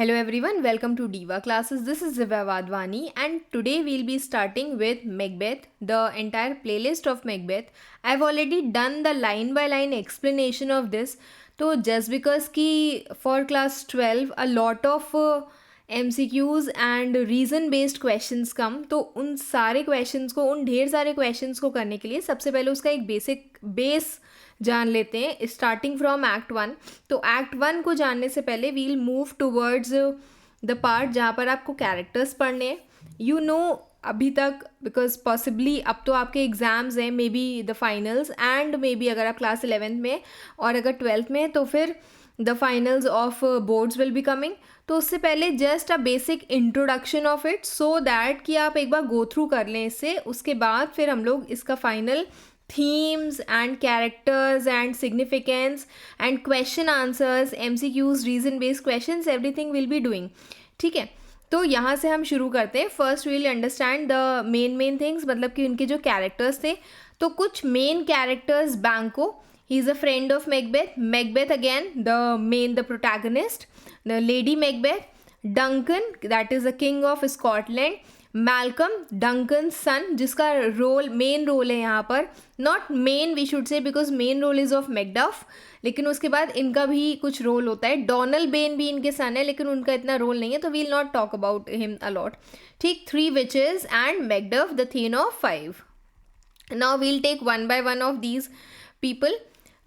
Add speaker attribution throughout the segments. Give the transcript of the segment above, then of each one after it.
Speaker 1: Hello everyone, welcome to Diva Classes. This is Zivya Wadhwani and today we'll be starting with Macbeth, the entire playlist of Macbeth. I've already done the line by line explanation of this. So just because ki for class 12 a lot of MCQs and reason based questions come तो उन सारे questions को उन ढेर सारे questions को करने के लिए सबसे पहले उसका एक बेसिक बेस जान लेते हैं स्टार्टिंग फ्रॉम एक्ट वन. तो एक्ट वन को जानने से पहले we'll move towards the part जहाँ पर आपको कैरेक्टर्स पढ़ने हैं. यू नो अभी तक बिकॉज पॉसिबली अब तो आपके एग्ज़ाम्स हैं, may be the finals and may be अगर आप क्लास 11th में और अगर 12th में तो फिर the finals of boards will be coming. तो उससे पहले just a basic introduction of it so that कि आप एक बार गो थ्रू कर लें इससे. उसके बाद फिर हम लोग इसका final themes and characters and significance and question answers, MCQs, reason based questions, everything will be doing. ठीक है, तो यहाँ से हम शुरू करते हैं. First we'll understand the main things, मतलब कि उनके जो कैरेक्टर्स थे. तो कुछ main characters, Banquo, he is a friend of Macbeth. Macbeth again the protagonist. The Lady Macbeth. Duncan, that is the king of Scotland. Malcolm, Duncan son, जिसका main role है यहाँ पर. Not main we should say because main role is of Macduff, लेकिन उसके बाद इनका भी कुछ रोल होता है. डोनल बेन भी इनके सन है लेकिन उनका इतना रोल नहीं है, तो we'll not talk about him a lot. ठीक, 3 witches and Macduff, the thane of 5. Now we'll take one by one of these people.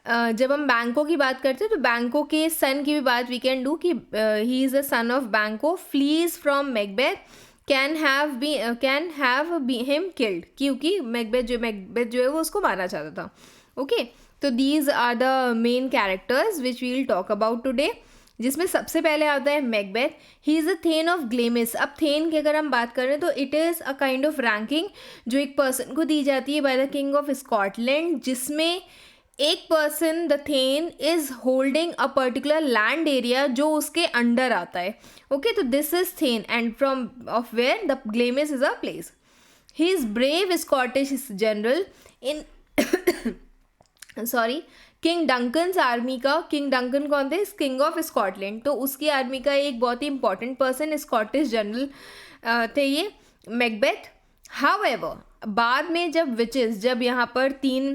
Speaker 1: जब हम बैंको की बात करते हैं तो बैंको के सन की भी बात वी कैन डू कि he is a son of Banquo, flees from Macbeth, can have be him killed, क्योंकि मैकबेथ जो है वो उसको मारना चाहता था. ओके, तो these are the main characters which we will talk about today, जिसमें सबसे पहले आता है Macbeth. He is a thane of Glamis. अब थेन की अगर हम बात करें तो it is a kind of ranking जो एक पर्सन को दी जाती है by the king of Scotland, जिसमें एक person the thane is holding a particular land area जो उसके अंडर आता है. ओके, तो this is thane and from of where the Glamis is a place. He is brave Scottish general in sorry King Duncan's army का. King Duncan कौन थे? King of Scotland. तो उसकी आर्मी का एक बहुत ही इंपॉर्टेंट पर्सन स्कॉटिश जनरल थे ये मैकबेथ. हाउएवर बाद में जब यहाँ पर 3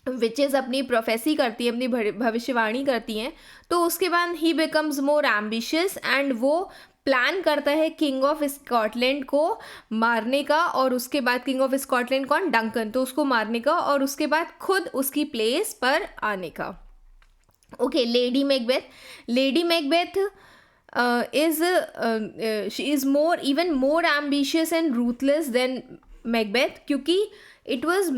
Speaker 1: विचेस अपनी प्रोफेसी करती है, अपनी भविष्यवाणी करती हैं, तो उसके बाद ही बिकम्स मोर एम्बिशियस एंड वो प्लान करता है किंग ऑफ स्कॉटलैंड को मारने का. और उसके बाद किंग ऑफ स्कॉटलैंड कौन? डंकन. तो उसको मारने का और उसके बाद खुद उसकी प्लेस पर आने का. Okay, lady Macbeth. Lady Macbeth she is even more ambitious and ruthless than Macbeth, क्योंकि it was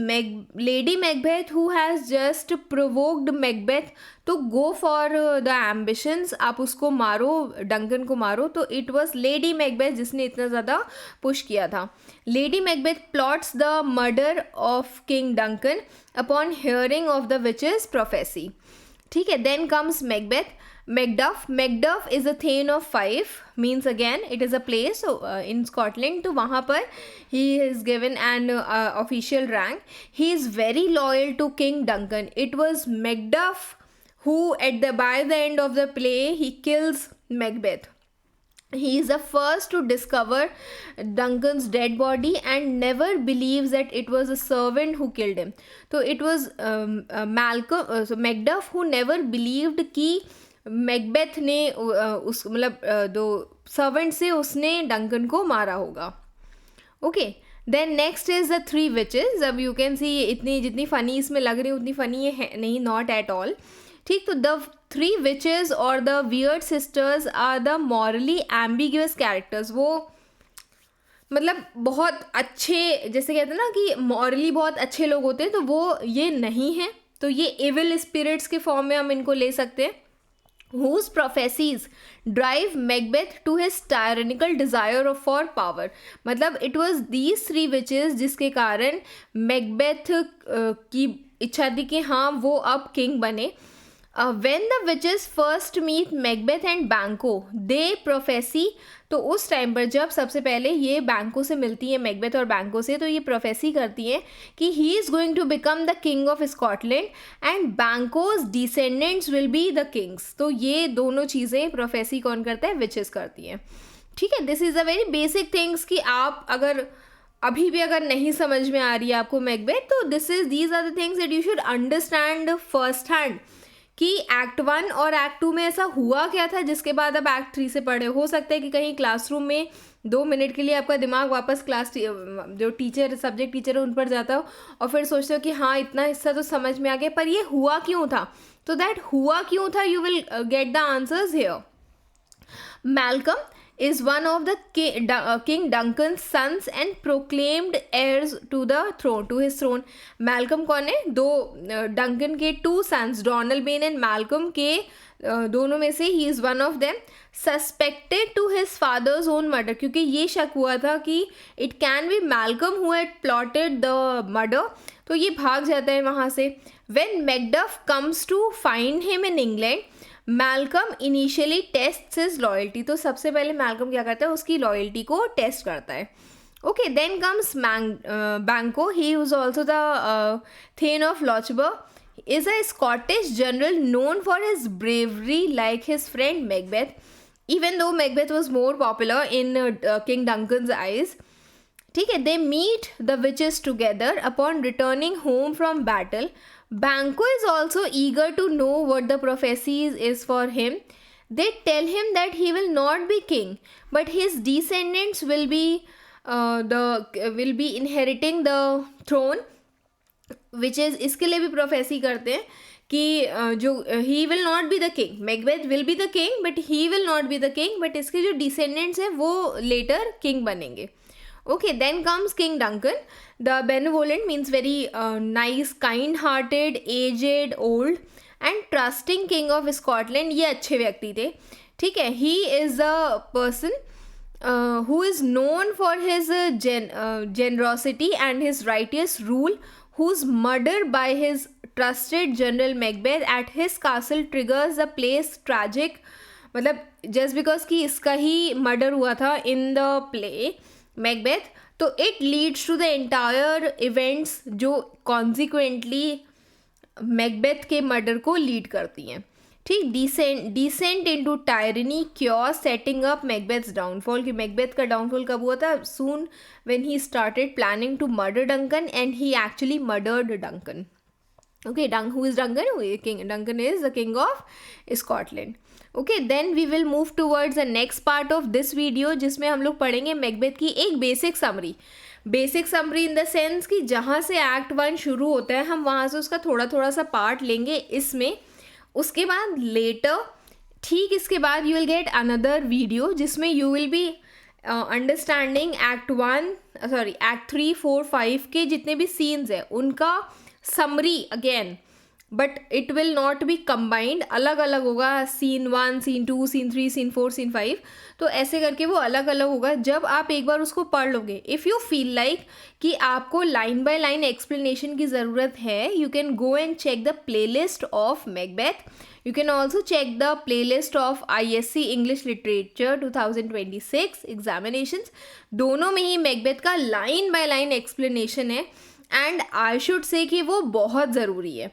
Speaker 1: Lady Macbeth who has just provoked Macbeth to go for the ambitions. आप उसको मारो, डंकन को मारो. तो it was Lady Macbeth जिसने इतना ज़्यादा पुश किया था. Lady Macbeth plots the murder of King Duncan upon hearing of the witch's prophecy. ठीक है, then comes Macbeth. Macduff is a thane of 5, means again it is a place in Scotland. तो वहाँ पर he is given an official rank. He is very loyal to King Duncan. It was Macduff who by the end of the play he kills Macbeth. He is the first to discover Duncan's dead body and never believes that it was a servant who killed him. So it was Macduff who never believed कि Macbeth ने उस मतलब दो servant से उसने Duncan को मारा होगा. Okay, then next is the 3 witches. अब यू कैन सी इतनी जितनी फ़नी इसमें लग रही है उतनी फ़नी है नहीं, नॉट एट ऑल. ठीक, तो द 3 विचेस और the weird sisters are the morally ambiguous characters. वो मतलब बहुत अच्छे, जैसे कहते हैं ना कि मॉरली बहुत अच्छे लोग होते हैं, तो वो ये नहीं है. तो ये एविल स्पिरिट्स के फॉर्म में हम इनको ले सकते हैं. Whose prophecies drive Macbeth to his tyrannical desire for power. मतलब it was these 3 witches जिसके कारण मैकबेथ की इच्छा थी कि हाँ वो अब किंग बने. When the witches first meet Macbeth and Banquo, they prophesy. तो उस टाइम पर जब सबसे पहले ये बैंको से मिलती है, मैकबेथ और बैंको से, तो ये प्रोफेसी करती हैं कि he is going to become the king of Scotland and Banquo's descendants will be the kings. तो ये दोनों चीज़ें प्रोफेसी कौन करता है? विचेस करती हैं. ठीक है, this is a very basic things कि आप अगर अभी भी अगर नहीं समझ में आ रही है आपको मैकबेथ, तो these are the things that you should understand first hand कि एक्ट 1 और एक्ट 2 में ऐसा हुआ क्या था जिसके बाद अब एक्ट 3 से पढ़े. हो सकता है कि कहीं क्लासरूम में 2 मिनट के लिए आपका दिमाग वापस क्लास जो टीचर सब्जेक्ट टीचर है उन पर जाता हो और फिर सोचते हो कि हाँ इतना हिस्सा तो समझ में आ गया, पर ये हुआ क्यों था. तो दैट हुआ क्यों था you will get the answers here. Malcolm is one of the King Duncan's sons and proclaimed heirs to the throne, to his throne. Malcolm कौन है? दो डंकन के 2 sons, Donalbain and Malcolm के दोनों में से ही is one of them. Suspected to his father's own murder, क्योंकि ये शक हुआ था कि it can be Malcolm who had plotted the murder, तो ये भाग जाता है वहाँ से. When Macduff comes to find him in England, Malcolm initially test his loyalty. तो सबसे पहले मैल्कम क्या करता है? उसकी लॉयल्टी को टेस्ट करता है. Okay, then comes Banquo. He was also the thane of Lochaber, is a Scottish general known for his bravery like his friend Macbeth, even though Macbeth was more popular in King Duncan's eyes. ठीक है, they meet the witches together upon returning home from battle. Banquo is also eager to know what the prophecy is for him. They tell him that he will not be king, but his descendants will be inheriting the throne, which is इसके लिए भी prophecy करते हैं कि जो he will not be the king, Macbeth will be the king but he will not be the king, but इसके जो descendants हैं वो लेटर किंग बनेंगे. Okay, then comes king Duncan. The benevolent means very nice, kind hearted, aged, old and trusting king of Scotland. ये अच्छे व्यक्ति थे. ठीक है, he is a person who is known for his generosity and his righteous rule, whose murder by his trusted general Macbeth at his castle triggers the play's tragic, मतलब just because कि इसका ही murder हुआ था in the play Macbeth, तो it leads to the entire events जो consequently Macbeth के murder को lead करती हैं. ठीक, descent into tyranny, chaos, setting up Macbeth's downfall. कि मैकबेथ का डाउनफॉल कब हुआ था? Soon when he started planning to murder Duncan and he actually murdered Duncan. Okay, who is Duncan? King Duncan is the king of Scotland. Okay, then we will move towards the next part of this video, जिसमें हम लोग पढ़ेंगे Macbeth की एक basic summary in the sense कि जहाँ से act 1 शुरू होता है हम वहाँ से उसका थोड़ा सा पार्ट लेंगे इसमें. उसके बाद लेटर, ठीक इसके बाद you will get another video जिसमें you will be understanding act 3, 4, 5 के जितने भी सीन्स हैं उनका summary again, but it will not be combined, अलग अलग होगा. Scene 1, scene 2, scene 3, scene 4, scene 5, तो ऐसे करके वो अलग अलग होगा. जब आप एक बार उसको पढ़ लोगे, इफ़ यू फील लाइक कि आपको लाइन बाय लाइन एक्सप्लेनेशन की ज़रूरत है, you can go and check the playlist of Macbeth. You can also check the playlist of ISC English literature 2026 examinations. दोनों में ही मैकबेथ का लाइन बाय लाइन एक्सप्लेनेशन है एंड आई शुड से कि वो बहुत ज़रूरी है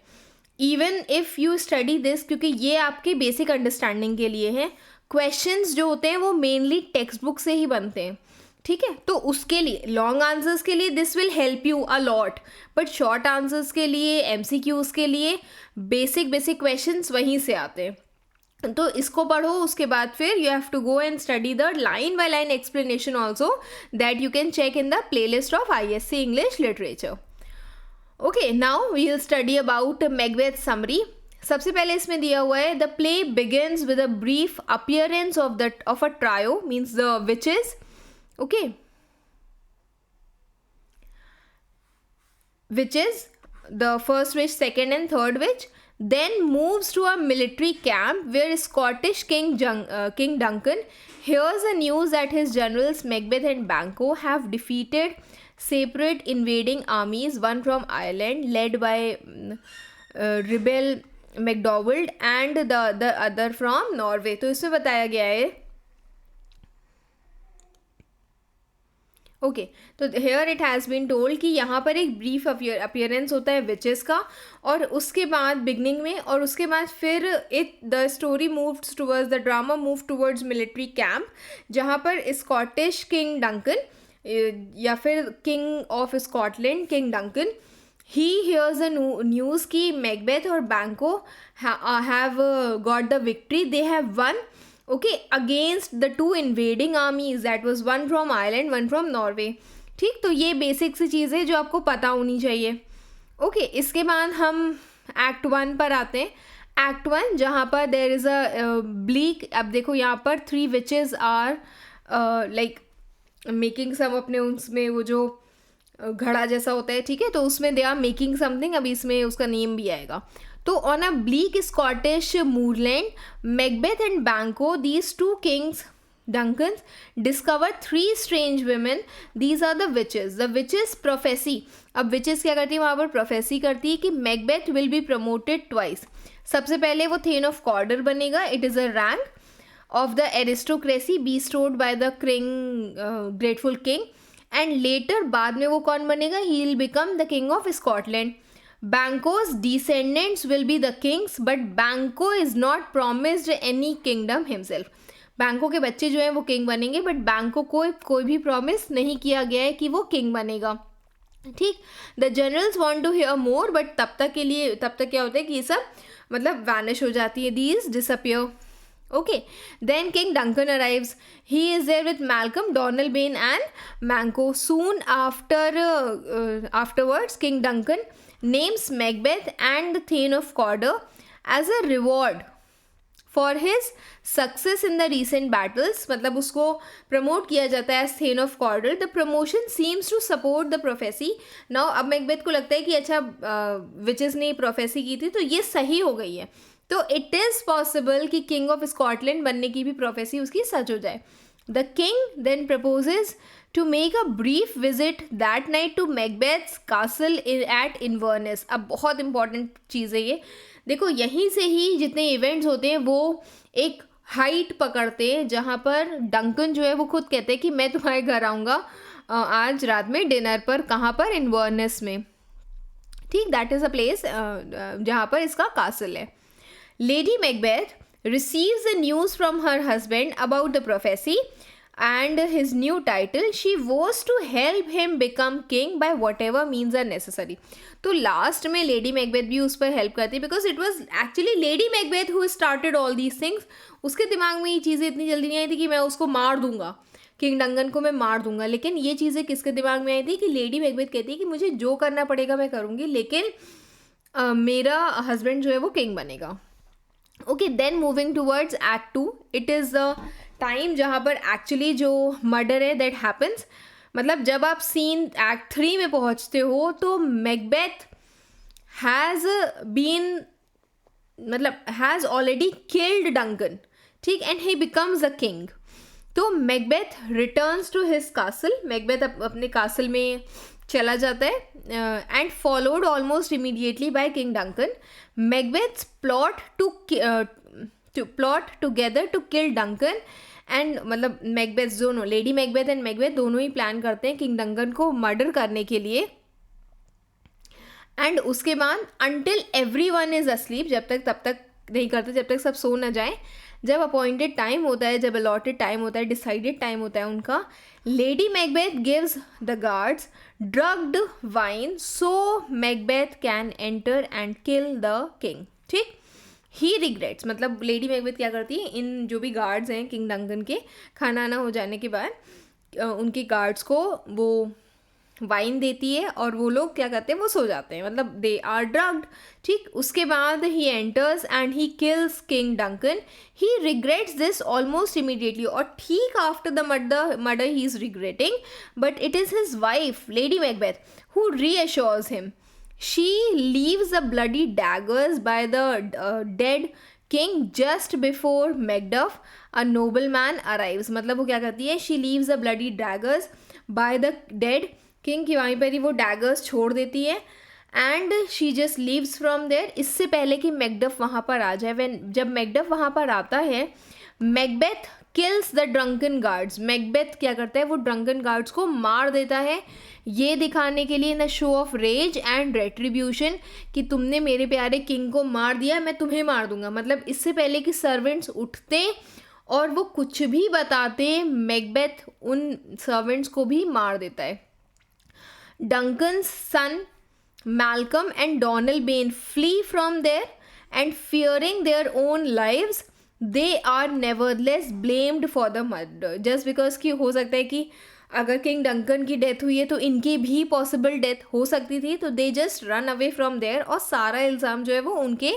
Speaker 1: even if you study this, क्योंकि ये आपके बेसिक अंडरस्टैंडिंग के लिए है. क्वेश्चंस जो होते हैं वो मेनली टेक्स्ट बुक से ही बनते हैं. ठीक है, तो उसके लिए लॉन्ग आंसर्स के लिए this will help you a lot, but short answers के लिए, MCQs के लिए बेसिक क्वेश्चंस वहीं से आते हैं. तो इसको पढ़ो, उसके बाद फिर you have to go and study the line by line explanation also that you can check in the playlist of ISC English literature. Okay, now we will study about Macbeth summary. सबसे पहले इसमें दिया हुआ है the play begins with a brief appearance of a trio, means the witches. Okay, witches, the first witch, second and third witch, then moves to a military camp where Scottish King Duncan hears the news that his generals Macbeth and Banquo have defeated separate invading armies, one from Ireland led by rebel Macdonwald and the other from Norway. तो इसमें बताया गया है, okay तो here it has been told कि यहाँ पर एक ब्रीफ अपीयरेंस होता है विचेस का, और उसके बाद बिगनिंग में, और उसके बाद फिर the story moves towards, the drama move towards military camp, जहाँ पर स्कॉटिश किंग डंकन या फिर king of Scotland king Duncan, he hears a news कि मैकबेथ और बैंको have got the victory, they have one, okay, against the two invading armies, that was one from Ireland, one from Norway। ठीक, तो ये basic सी चीज़ है जो आपको पता होनी चाहिए। ओके, इसके बाद हम एक्ट 1 पर आते हैं। एक्ट 1 जहाँ पर देर इज़ अ ब्लीक, अब देखो यहाँ पर 3 witches are like making some, अपने उसमें वो जो घड़ा जैसा होता है, ठीक है, तो उसमें दे आर मेकिंग समथिंग, अभी इसमें उसका नेम भी आएगा। तो on a bleak Scottish moorland, Macbeth and Banquo, these two kings Duncan's discover 3 strange women, these are the witches. The witches prophecy, अब विचेस क्या करती है वहाँ पर, प्रोफेसी करती है कि Macbeth will be promoted twice. सबसे पहले वो थेन ऑफ कॉर्डर बनेगा, it is a rank of the aristocracy bestowed by the grateful king, and later बाद में वो कौन बनेगा, he will become the king of Scotland। Banquo's descendants will be the kings, but Banquo is not promised any kingdom himself। बैंको के बच्चे जो हैं वो किंग बनेंगे, बट बैंको को कोई भी प्रॉमिस नहीं किया गया है कि वो किंग बनेगा। ठीक, the generals want to hear more, but तब तक क्या होता है कि ये सब मतलब वैनिश हो जाती है, these disappear. Okay, then King Duncan arrives. He is there with Malcolm, Donalbain and Manco. Soon afterwards, King Duncan names Macbeth and the Thane of Cawdor as a reward for his success in the recent battles। मतलब उसको promote किया जाता है as Thane of Cawdor। The promotion seems to support the prophecy। Now अब Macbeth को लगता है कि अच्छा विचेस ने प्रोफेसी की थी तो ये सही हो गई है, तो इट इज़ पॉसिबल कि किंग ऑफ स्कॉटलैंड बनने की भी प्रोफेसी उसकी सच हो जाए। The king then proposes to make a brief visit that night to Macbeth's castle at Inverness. अब बहुत इंपॉर्टेंट चीज़ है ये, देखो यहीं से ही जितने इवेंट्स होते हैं वो एक हाइट पकड़ते हैं, जहाँ पर डंकन जो है वो खुद कहते हैं कि मैं तुम्हारे घर आऊँगा आज रात में डिनर पर। कहाँ पर, इन्वर्नेस में। ठीक, दैट इज़ अ प्लेस जहाँ पर इसका कासल है। Lady Macbeth receives the news from her husband about the prophecy and his new title. She was to help him become king by whatever means are necessary। तो last में lady Macbeth भी उस पर help करती है, because it was actually lady Macbeth who started all these things. उसके दिमाग में ये चीज़ें इतनी जल्दी नहीं आई थी कि मैं उसको मार दूंगा, किंग डंकन को मैं मार दूंगा, लेकिन ये चीज़ें किसके दिमाग में आई थी कि लेडी मैकबेथ कहती है कि मुझे जो करना पड़ेगा मैं करूँगी, लेकिन मेरा हस्बैंड जो है वो किंग बनेगा। Okay, then moving towards act 2, it is the time जहाँ पर एक्चुअली जो मर्डर है दैट हैपन्स। मतलब जब आप सीन एक्ट 3 में पहुँचते हो तो Macbeth has been has already killed Duncan, ठीक, and he becomes a king. तो Macbeth returns to his castle, Macbeth अपने कासल में चला जाता है and followed almost immediately by King Duncan. Macbeths plot together to kill Duncan and मतलब Macbeth दोनों, Lady Macbeth and Macbeth दोनों ही प्लान करते हैं किंग डंकन को मर्डर करने के लिए। एंड उसके बाद अंटिल एवरीवन इज अस्लीप, तब तक नहीं करते जब तक सब सो न जाए। जब अपॉइंटेड टाइम होता है, जब अलॉटेड टाइम होता है, डिसाइडेड टाइम होता है उनका, lady Macbeth gives the guards drugged wine so Macbeth can enter and kill the king. ठीक, ही रिग्रेट्स, मतलब लेडी मैकबेथ क्या करती है, इन जो भी गार्ड्स हैं किंग डंकन के, खाना आना हो जाने के बाद उनके गार्ड्स को वो वाइन देती है और वो लोग क्या करते हैं, वो सो जाते हैं, मतलब दे आर ड्रग्ड। ठीक, उसके बाद he enters and he kills King Duncan. He regrets this almost immediately, और ठीक after the murder he is regretting, but it is his wife Lady Macbeth who reassures him. She leaves the bloody daggers by the dead king just before Macduff a noble man arrives. मतलब वो क्या करती है, she leaves the bloody daggers by the dead king, की वहीं पर ही वो डैगर्स छोड़ देती है and she just leaves from there, इससे पहले कि मैकडफ वहाँ पर आ जाए। जब मैकडफ वहाँ पर आता है, Macbeth kills the drunken guards. Macbeth क्या करता है, वो ड्रंकन गार्ड्स को मार देता है, ये दिखाने के लिए in a show of rage and retribution कि तुमने मेरे प्यारे किंग को मार दिया, मैं तुम्हें मार दूंगा। मतलब इससे पहले कि सर्वेंट्स उठते और वो कुछ भी बताते, मैकबेथ उन सर्वेंट्स को भी मार देता है। Duncan's son Malcolm and Donal Bain flee from there, and fearing their own lives, they are nevertheless blamed for the murder. Just because कि हो सकता है कि अगर किंग डंकन की डेथ हुई है तो इनकी भी पॉसिबल डेथ हो सकती थी, तो they just run away from there और सारा इल्ज़ाम जो है वो उनके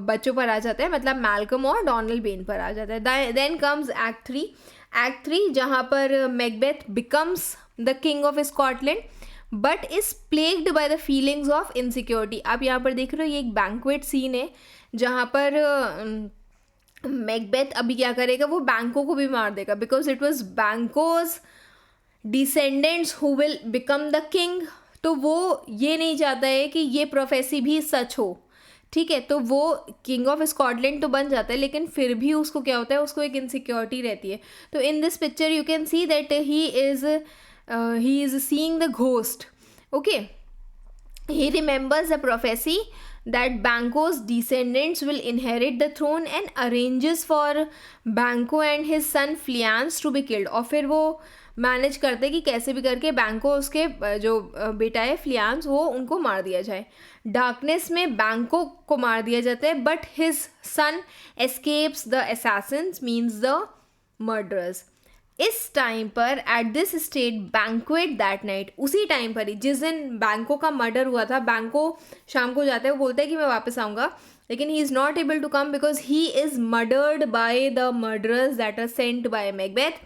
Speaker 1: बच्चों पर आ जाता है, मतलब मैल्कम और डोनाल बेन पर आ जाता है। देन कम्स एक्ट थ्री जहाँ पर Macbeth becomes the king of Scotland but is plagued by the feelings of insecurity. आप यहाँ पर देख रहे हो, ये एक बैंक्वेट सीन है जहाँ पर मैकबेथ अभी क्या करेगा, वो बैंको को भी मार देगा, because it was Banquo's descendants who will become the king. तो वो ये नहीं चाहता है कि ये प्रोफेसी भी सच हो, ठीक है। तो वो किंग ऑफ स्कॉटलैंड तो बन जाता है, लेकिन फिर भी उसको क्या होता है, उसको एक इनसिक्योरिटी रहती है। तो in this picture you can see that he is seeing the ghost. Okay, he remembers the prophecy that Banquo's descendants will inherit the throne and arranges for Banquo and his son Fleance to be killed. और फिर वो manage करते कि कैसे भी करके बैंको, उसके जो बेटा है फ्लियांस, वो उनको मार दिया जाए। डार्कनेस में बैंको को मार दिया जाता है, but his son escapes the Assassin's, means the murderers. इस टाइम पर at this state banquet that night, उसी टाइम पर ही जिस दिन बैंको का मर्डर हुआ था, बैंको शाम को जाता है, वो बोलता है कि मैं वापस आऊँगा, लेकिन he is not able to come because he is murdered by the murderers that are sent by Macbeth.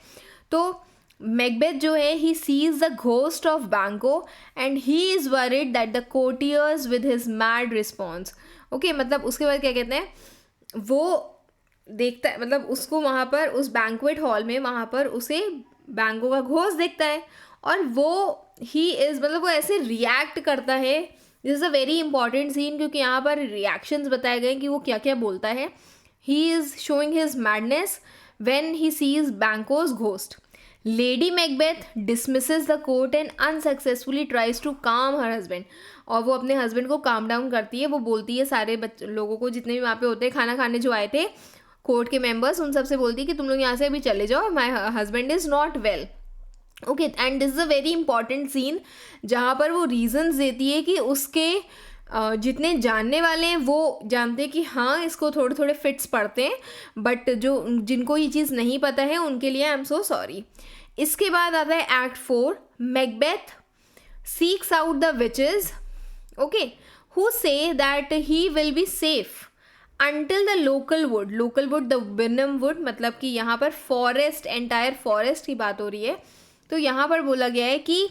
Speaker 1: तो मैकबेथ जो है, he sees the ghost of Banquo and he is worried that the courtiers with his mad response. Okay, मतलब उसके बाद क्या कहते हैं, वो देखता है, मतलब उसको वहाँ पर उस बैंक्वेट हॉल में वहाँ पर उसे बैंको का घोस्ट दिखता है और वो ही इज़, मतलब वो ऐसे रिएक्ट करता है। This is a very important scene क्योंकि यहाँ पर रिएक्शंस बताए गए कि वो क्या क्या बोलता है। He is showing his madness when he sees Banquo's ghost. Lady Macbeth dismisses the court and unsuccessfully tries to calm her husband. और वो अपने हस्बैंड को काम डाउन करती है। वो बोलती है सारे लोगों को, जितने भी वहाँ पे होते हैं खाना खाने जो आए थे, कोर्ट के मेंबर्स, उन सबसे बोलती है कि तुम लोग यहाँ से अभी चले जाओ, my husband is not well. Okay, and this is a very important scene जहाँ पर वो रीजंस देती है कि उसके जितने जानने वाले हैं वो जानते हैं कि हाँ इसको थोड़े थोड़े फिट्स पड़ते हैं, बट जो जिनको ये चीज़ नहीं पता है उनके लिए आई एम सो सॉरी। इसके बाद आता है act 4। Macbeth seeks out the witches, okay, who say that he will be safe until the local wood the Birnam wood, मतलब कि यहाँ पर फॉरेस्ट, एंटायर फॉरेस्ट की बात हो रही है। तो यहाँ पर बोला गया है कि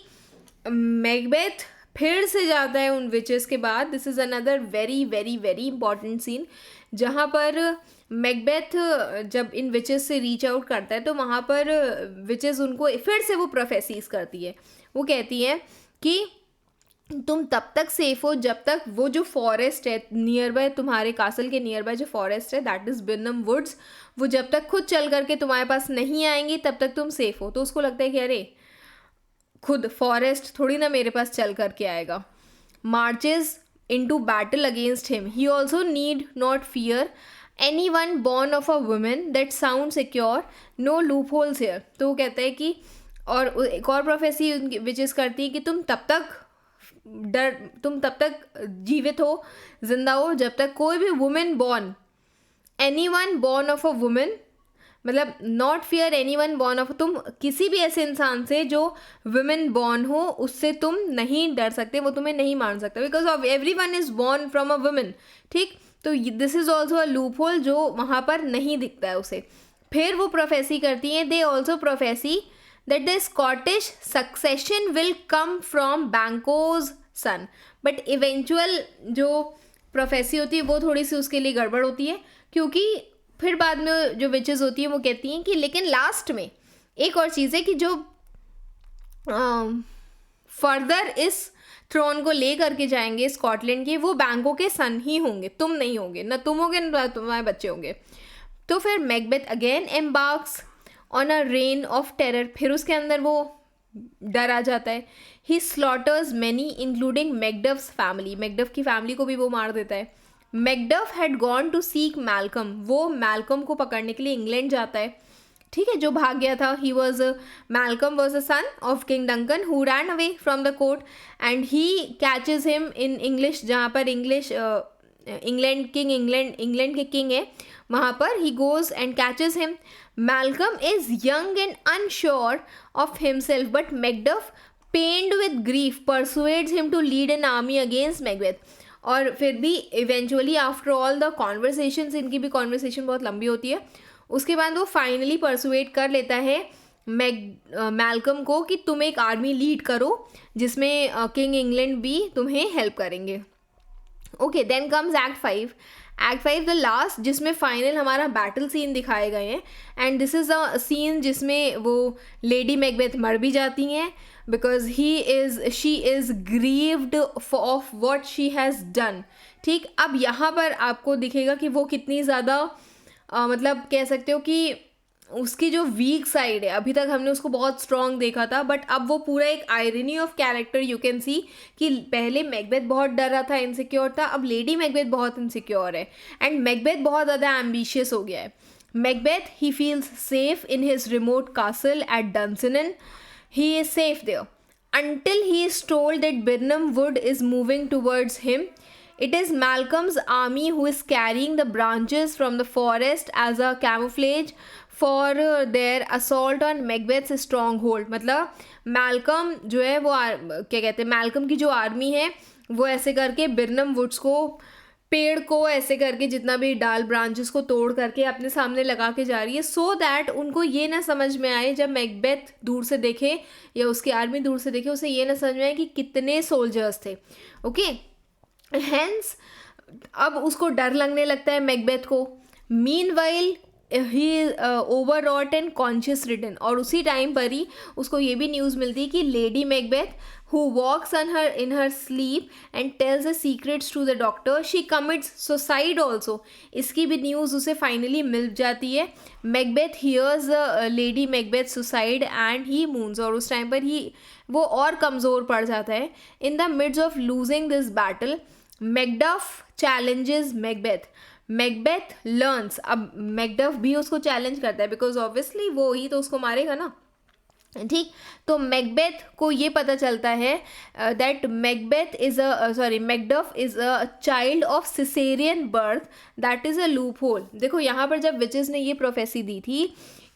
Speaker 1: मैकबेथ फिर से जाता है उन विचेस के बाद। This is another very very very important scene जहाँ पर मैकबेथ जब इन विचेस से रीच आउट करता है तो वहाँ पर विचेस उनको फिर से वो प्रोफेसीज करती है। वो कहती है कि तुम तब तक सेफ हो जब तक वो जो फॉरेस्ट है नियर बाय, तुम्हारे कासल के नियर बाय जो फॉरेस्ट है दैट इज़ बिर्नम वुड्स, वो जब तक खुद चल करके तुम्हारे पास नहीं आएंगी तब तक तुम सेफ हो। तो उसको लगता है कि अरे खुद फॉरेस्ट थोड़ी ना मेरे पास चल करके आएगा। Marches into battle against him, he also need not fear any one born of a women that sound secure, no loopholes here. तो वो कहता है कि, और एक और प्रोफेसी विचेस करती है कि तुम तब तक जीवित हो, जिंदा हो जब तक कोई भी woman born, any one born of a woman, मतलब not fear any one born of, तुम किसी भी ऐसे इंसान से जो वुमेन बॉर्न हो उससे तुम नहीं डर सकते, वो तुम्हें नहीं मार सकता, because of every one is born from a women. ठीक, तो this is also a loop hole जो वहाँ पर नहीं दिखता है उसे। फिर वो प्रोफेसी करती हैं, they also prophecy that the Scottish succession will come from Banquo's son, but eventual जो प्रोफेसी होती है वो थोड़ी सी उसके लिए गड़बड़ होती है, क्योंकि फिर बाद में जो विचेस होती है वो कहती हैं कि लेकिन लास्ट में एक और चीज़ है कि जो फर्दर इस थ्रोन को ले करके जाएंगे स्कॉटलैंड के, वो बैंको के सन ही होंगे, तुम नहीं होगे, ना तुम होगे ना तुम्हारे बच्चे होंगे। तो फिर Macbeth again embarks on a reign of terror, फिर उसके अंदर वो डर आ जाता है। He slaughters many including Macduff's family, Macduff की फैमिली को भी वो मार देता है। Macduff had gone to seek Malcolm, वो मैल्कम को पकड़ने के लिए इंग्लैंड जाता है, ठीक है, जो भाग गया था। He was Malcolm was a son of king Duncan who ran away from the court and he catches him in English, जहाँ पर इंग्लिश इंग्लैंड के किंग है वहाँ पर। He goes and catches him. Malcolm is young and unsure of himself but Macduff pained with grief persuades him to lead an army against Macbeth. और फिर भी eventually after all the conversations, इनकी भी conversation बहुत लंबी होती है, उसके बाद वो फाइनली परसुएट कर लेता है मैल्कम को कि तुम एक आर्मी लीड करो जिसमें किंग इंग्लैंड भी तुम्हें हेल्प करेंगे। Okay, then comes act 5। Act 5 the last, जिसमें फाइनल हमारा बैटल सीन दिखाए गए हैं। And this is a scene जिसमें वो लेडी मैकबेथ मर भी जाती हैं because she is grieved of what she has done. ठीक, अब यहाँ पर आपको दिखेगा कि वो कितनी ज़्यादा मतलब कह सकते हो कि उसकी जो वीक साइड है, अभी तक हमने उसको बहुत स्ट्रॉन्ग देखा था बट अब वो पूरा एक irony of character you can सी कि पहले मैकबेथ बहुत डर रहा था, इनसिक्योर था, अब लेडी मैकबेथ बहुत इनसिक्योर है एंड मैकबेथ बहुत ज़्यादा एम्बिशियस हो गया है। Macbeth he feels safe in his remote castle at Dunsinane, he is safe there until he is told that Birnam Wood is moving towards him. It is Malcolm's army who is carrying the branches from the forest as a camouflage for their assault on Macbeth's stronghold. मतलब Malcolm जो है वो क्या कहते हैं, Malcolm की जो army है वो ऐसे करके बिरनम वुड्स को, पेड़ को ऐसे करके जितना भी डाल ब्रांचेस को तोड़ करके अपने सामने लगा के जा रही है सो दैट उनको ये ना समझ में आए, जब मैकबेथ दूर से देखे या उसकी आर्मी दूर से देखे, उसे ये ना समझ में आए कि कितने सोल्जर्स थे। ओके, हेंस अब उसको डर लगने लगता है मैकबेथ को। Meanwhile he overwrought and conscious ridden, और उसी टाइम पर ही उसको ये भी न्यूज़ मिलती है कि lady Macbeth who walks on her in her sleep and tells the secrets to the doctor, she commits suicide also. इसकी भी न्यूज़ उसे फाइनली मिल जाती है। Macbeth hears lady Macbeth suicide and he moons, और उस टाइम पर ही वो और कमज़ोर पड़ जाता है। In the midst of losing this battle Macduff challenges Macbeth. Macbeth learns, अब मैकडफ भी उसको चैलेंज करता है बिकॉज ऑब्वियसली वो ही तो उसको मारेगा ना। ठीक, तो मैकबेथ को ये पता चलता है that Macduff is a child of caesarean birth that is a loophole. देखो यहाँ पर जब विचेस ने ये प्रोफेसी दी थी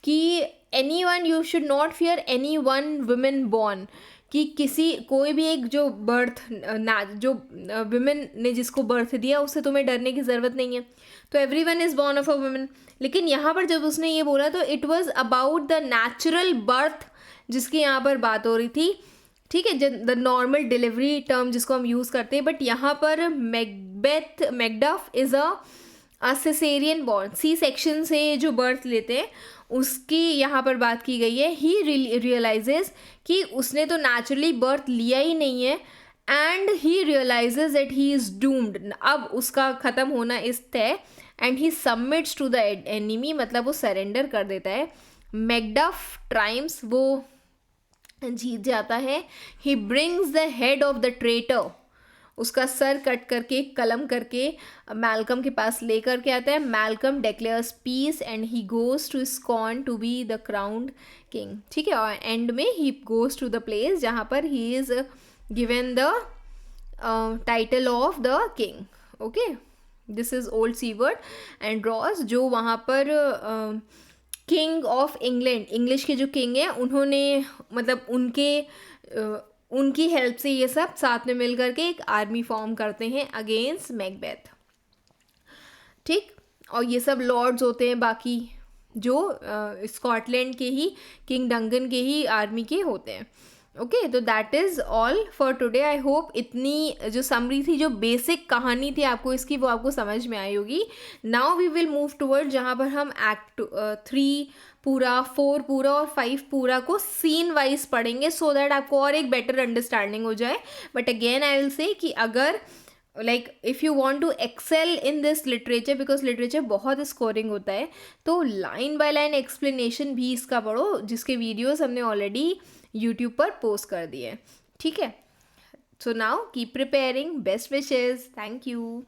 Speaker 1: कि any one, you should not fear any one women born, कि किसी कोई भी एक जो बर्थ ना जो वुमेन ने जिसको बर्थ दिया उससे तुम्हें डरने की ज़रूरत नहीं है, तो every one is born of a women. लेकिन यहाँ पर जब उसने ये बोला तो it was about the natural birth जिसकी यहाँ पर बात हो रही थी। ठीक है, द नॉर्मल डिलीवरी टर्म जिसको हम यूज़ करते हैं, बट यहाँ पर Macduff is a caesarean born, C section से जो बर्थ लेते हैं उसकी यहाँ पर बात की गई है। ही रियलाइजेज कि उसने तो नेचुरली बर्थ लिया ही नहीं है and he realises that he is doomed, अब उसका ख़त्म होना इस तय। And he submits to the enemy, मतलब वो सरेंडर कर देता है। मैकडफ ट्राइम्स, वो जीत जाता है। He brings the head of the traitor, उसका सर कट करके कलम करके मैल्कम के पास लेकर के आता है। Malcolm declares peace and he goes to Scone to be the crowned king. ठीक है, और एंड में he goes to the place जहाँ पर he is given the title of the king. Okay, this is old Siward and Ross, जो वहाँ पर king of England, English के जो किंग हैं उन्होंने, मतलब उनकी हेल्प से ये सब साथ में मिल करके एक आर्मी फॉर्म करते हैं अगेंस्ट मैकबेथ। ठीक, और ये सब लॉर्ड्स होते हैं बाकी जो स्कॉटलैंड के ही, किंग डंकन के ही आर्मी के होते हैं। ओके, तो that is all for today. I hope इतनी जो समरी थी, जो बेसिक कहानी थी आपको इसकी, वो आपको समझ में आई होगी। Now we will move toward जहाँ पर हम एक्ट 3 पूरा, 4 पूरा और 5 पूरा को सीन वाइज पढ़ेंगे, सो दैट आपको और एक बेटर अंडरस्टैंडिंग हो जाए। But again I will say कि अगर like if you want to excel in this literature, because literature बहुत स्कोरिंग होता है, तो लाइन बाय लाइन एक्सप्लेनेशन भी इसका पढ़ो, जिसके वीडियोस हमने ऑलरेडी यूट्यूब पर पोस्ट कर दिए। ठीक है, so now keep preparing, best wishes, thank you.